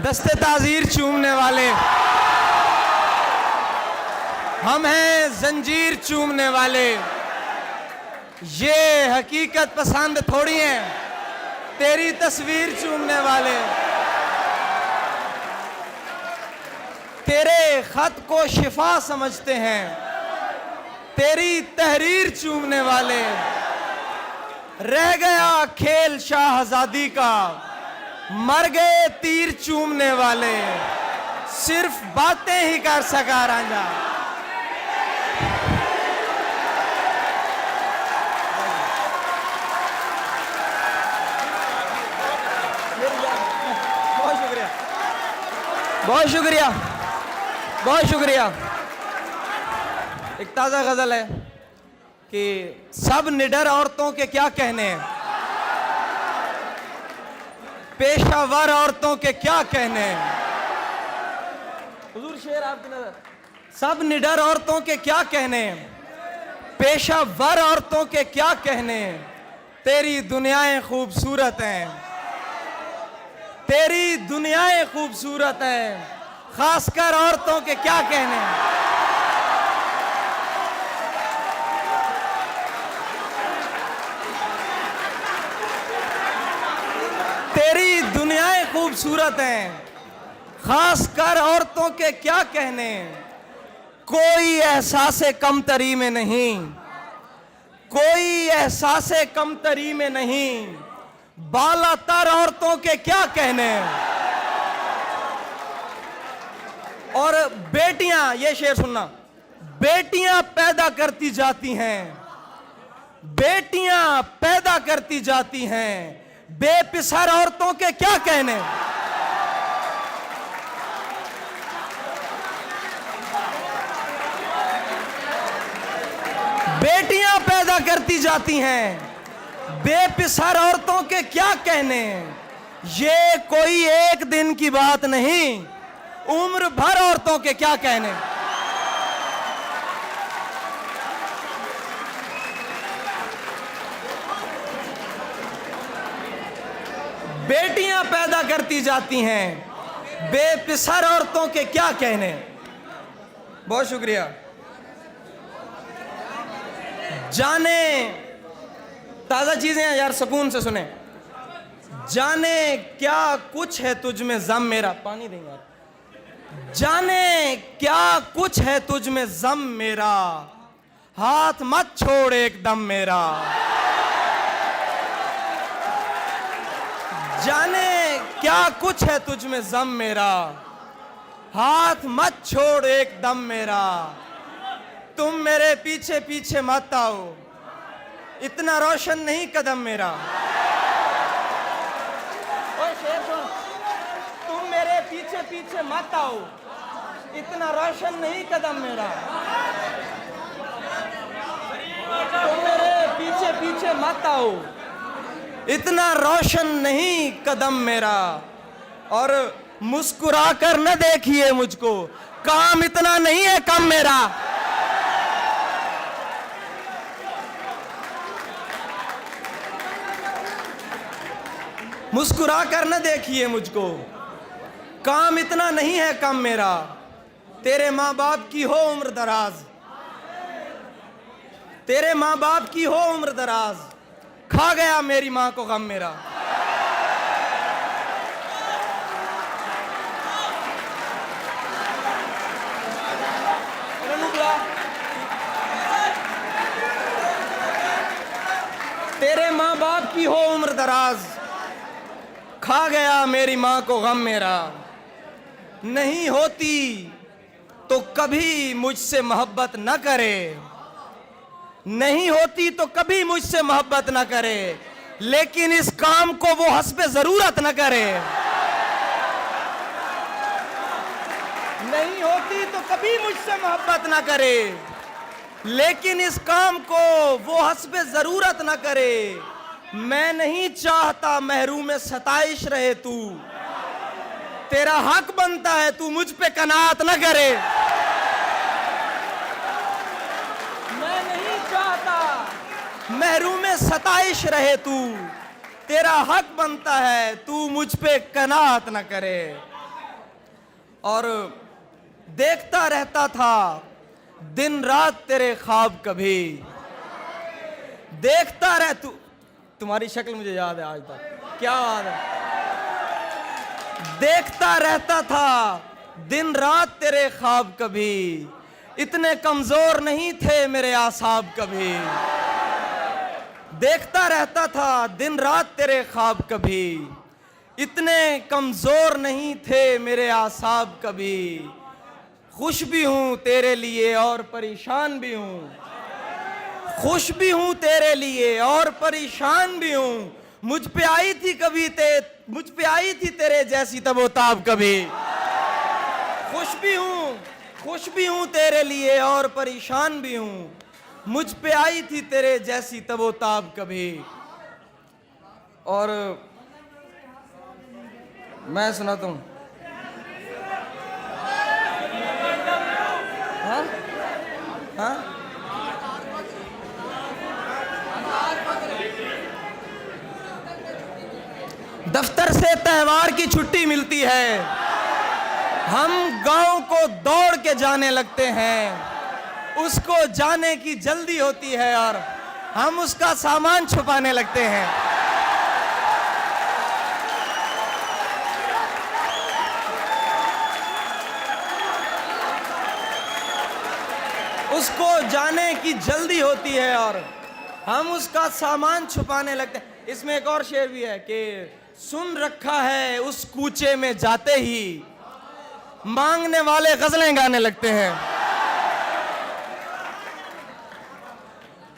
दस्ते ताज़ीर चूमने वाले, हम हैं जंजीर चूमने वाले। ये हकीकत पसंद थोड़ी है तेरी तस्वीर चूमने वाले। तेरे खत को शिफा समझते हैं तेरी तहरीर चूमने वाले। रह गया खेल शाहजादी का, मर गए तीर चूमने वाले। सिर्फ बातें ही कर सका रांझा। बहुत शुक्रिया, बहुत शुक्रिया, बहुत शुक्रिया। एक ताज़ा गज़ल है कि सब निडर औरतों के क्या कहने हैं, पेशावर औरतों के क्या कहने हैं। हुजूर शेर आपकी नजर। सब निडर औरतों के क्या कहने हैं, पेशावर औरतों के क्या कहने हैं। तेरी दुनियाएं खूबसूरत हैं, तेरी दुनियाएं खूबसूरत हैं, खासकर औरतों के क्या कहने हैं। तेरी दुनियाएं खूबसूरत हैं, खासकर औरतों के क्या कहने। कोई एहसासे कमतरी में नहीं, कोई एहसासे कमतरी में नहीं, बालातर औरतों के क्या कहने। और बेटियां, ये शेर सुनना, बेटियां पैदा करती जाती हैं, बेटियां पैदा करती जाती हैं, बेपिसर औरतों के क्या कहने। बेटियां पैदा करती जाती हैं, बेपिसर औरतों के क्या कहने। ये कोई एक दिन की बात नहीं, उम्र भर औरतों के क्या कहने। बेटियां पैदा करती जाती हैं, बेपिसर औरतों के क्या कहने। बहुत शुक्रिया। जाने, ताजा चीजें हैं यार, सुकून से सुने। जाने क्या कुछ है तुझ में ज़म मेरा, पानी देंगे आप। जाने क्या कुछ है तुझ में ज़म मेरा, हाथ मत छोड़ एकदम मेरा। जाने क्या कुछ है तुझ में ज़म मेरा, हाथ मत छोड़ एकदम मेरा। तुम मेरे पीछे पीछे मत आओ, इतना रोशन नहीं कदम मेरा। ओए शेर सुन, तुम मेरे पीछे पीछे मत आओ, इतना रोशन नहीं कदम मेरा। तुम मेरे पीछे पीछे मत आओ, इतना रोशन नहीं कदम मेरा। और मुस्कुरा कर न देखिए मुझको, काम इतना नहीं है कम मेरा। मुस्कुरा कर न देखिए मुझको, काम इतना नहीं है कम मेरा। तेरे माँ बाप की हो उम्र दराज, तेरे माँ बाप की हो उम्र दराज, खा गया मेरी माँ को गम मेरा। तेरे माँ बाप की हो उम्र दराज, खा गया मेरी माँ को गम मेरा। नहीं होती तो कभी मुझसे मोहब्बत न करे, नहीं होती तो कभी मुझसे मोहब्बत न करे, लेकिन इस काम को वो हस्बे जरूरत न करे। नहीं होती तो कभी मुझसे मोहब्बत न करे, लेकिन इस काम को वो हस्बे जरूरत न करे। मैं नहीं चाहता महरूम सताइश रहे तू, तेरा हक बनता है तू मुझ पे कनात न करे। मैं नहीं चाहता महरूम सताइश रहे तू, तेरा हक बनता है तू मुझ पे कनात न करे। और देखता रहता था दिन रात तेरे ख्वाब कभी, देखता रह तू, तुम्हारी शक्ल मुझे याद है आज तक, क्या याद है। देखता रहता था दिन रात तेरे ख्वाब कभी, इतने कमजोर नहीं थे मेरे आसाब कभी। देखता रहता था दिन रात तेरे ख्वाब कभी, इतने कमजोर नहीं थे मेरे आसाब कभी। खुश भी हूं तेरे लिए और परेशान भी हूं, खुश भी हूं तेरे लिए और परेशान भी हूं। मुझ पे आई थी तेरे जैसी तबोताब कभी। खुश भी हूं तेरे लिए और परेशान भी हूं। मुझ पे आई थी तेरे जैसी तबोताब कभी। और मैं सुनाता हूं। हाँ हाँ दफ्तर से त्योहार की छुट्टी मिलती है, हम गांव को दौड़ के जाने लगते हैं। उसको जाने की जल्दी होती है और हम उसका सामान छुपाने लगते हैं। उसको जाने की जल्दी होती है और हम उसका सामान छुपाने लगते हैं। इसमें एक और शेर भी है कि सुन रखा है उस कूचे में जाते ही मांगने वाले गजलें गाने लगते हैं।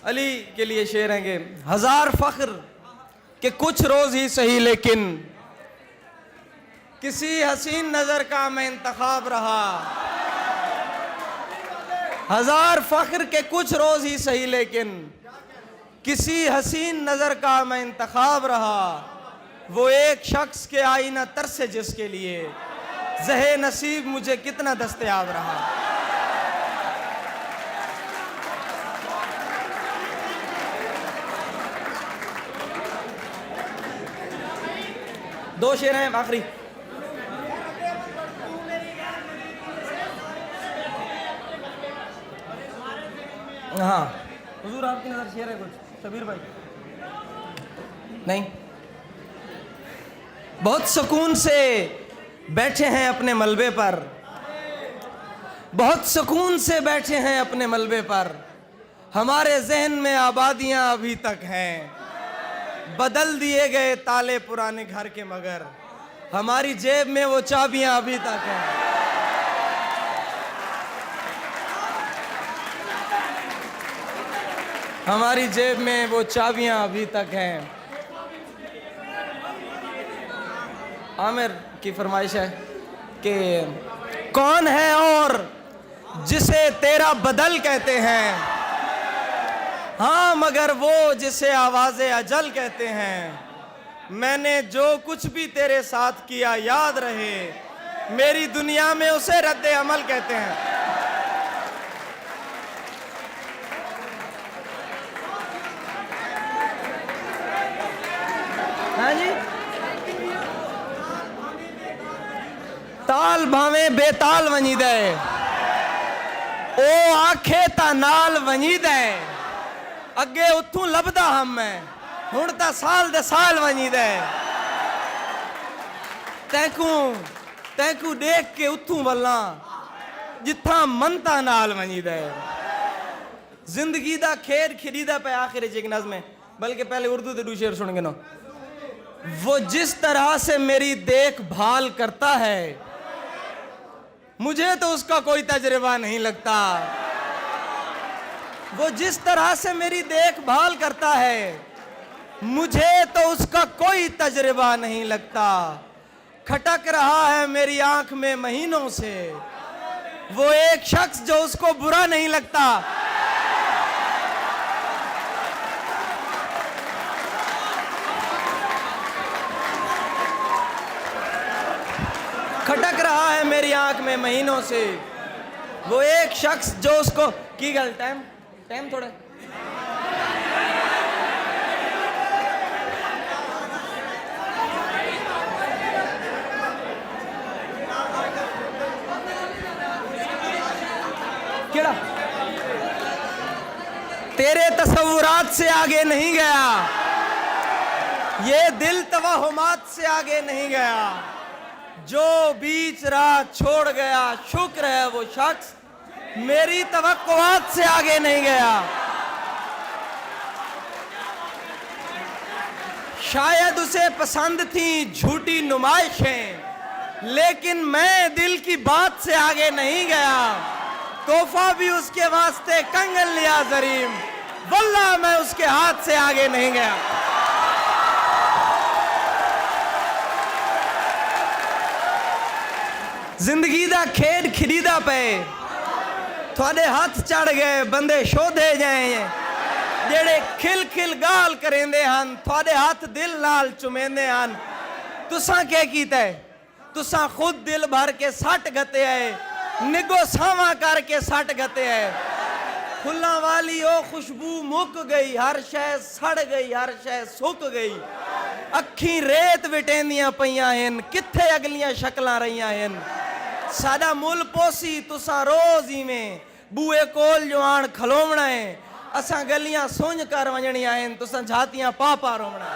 अली के लिए शेर है कि हजार फख्र के कुछ रोज ही सही, लेकिन किसी हसीन नजर का मैं इंतखाब रहा। हजार फख्र के कुछ रोज ही सही, लेकिन किसी हसीन नजर का मैं इंतखाब रहा। वो एक शख्स के आईना तरसे जिसके लिए ज़हे नसीब मुझे कितना दस्तयाब रहा। दो शेर हैं आखिरी। हाँ हुजूर आपकी नजर शेर है कुछ सबीर भाई? नहीं। बहुत सुकून से बैठे हैं अपने मलबे पर, बहुत सुकून से बैठे हैं अपने मलबे पर। हमारे जहन में आबादियां अभी तक हैं, बदल दिए गए ताले पुराने घर के, मगर हमारी जेब में वो चाबियां अभी तक हैं। हमारी जेब में वो चाबियां अभी तक हैं। आमिर की फरमाइश है कि कौन है और जिसे तेरा बदल कहते हैं, हाँ मगर वो जिसे आवाज़े अजल कहते हैं। मैंने जो कुछ भी तेरे साथ किया याद रहे, मेरी दुनिया में उसे रद्द अमल कहते हैं। हाँ जी। ताल भावे बेताल वनी दे, ओ आखे ता नाल वनी दे। अगे उतू लभदा हम मैं, हुण ता साल दे साल वनी दे। तैकू देख के उतू वल्ला जिथा मनता नाल वनी दे। जिंदगी दा खेर खिरीदा पे आखिर च एक नज़्म है, बल्कि पहले उर्दू दे दो शेर सुन के ना। वो जिस तरह से मेरी देखभाल करता है, मुझे तो उसका कोई तजुर्बा नहीं लगता। वो जिस तरह से मेरी देखभाल करता है, मुझे तो उसका कोई तजुर्बा नहीं लगता। खटक रहा है मेरी आंख में महीनों से वो एक शख्स जो उसको बुरा नहीं लगता। खटक रहा है मेरी आंख में महीनों से वो एक शख्स जो उसको की गल टाइम थोड़ा केड़ा तेरे तसव्वुरात से आगे नहीं गया, ये दिल तवहुमात से आगे नहीं गया, जो बीच राह छोड़ गया शुक्र है वो शख्स मेरी तवक्कुआत से आगे नहीं गया। शायद उसे पसंद थी झूठी नुमाइशें, लेकिन मैं दिल की बात से आगे नहीं गया, तोहफा भी उसके वास्ते कंगन लिया जरीम, वल्लाह मैं उसके हाथ से आगे नहीं गया। जिंदगी दा खेड खरीदा पे थोड़े हाथ चढ़ गए बंदे शोधे जाए, जेड़े खिल खिल गाल करेंदे हन थोड़े हाथ दिल नाल चुमेंदे हन। तुसा क्या कीता है? तुसा खुद दिल भर के सट गते है, निगो सावा करके सट गते है। फुल्लां वाली ओ खुशबू मुक गई, हर शय सड़ गई, हर शय सुक गई। अखी रेत विटेंदियां पईयां हन, किथे अगलियां शक्लां रहियां हन। साडा मुल पोसी तुसा रोज इवें बूए कोल जो आण खलोवना है, असां गलियां सुंज कर वजणियां हन, तुसा झातियां पापा रोवना।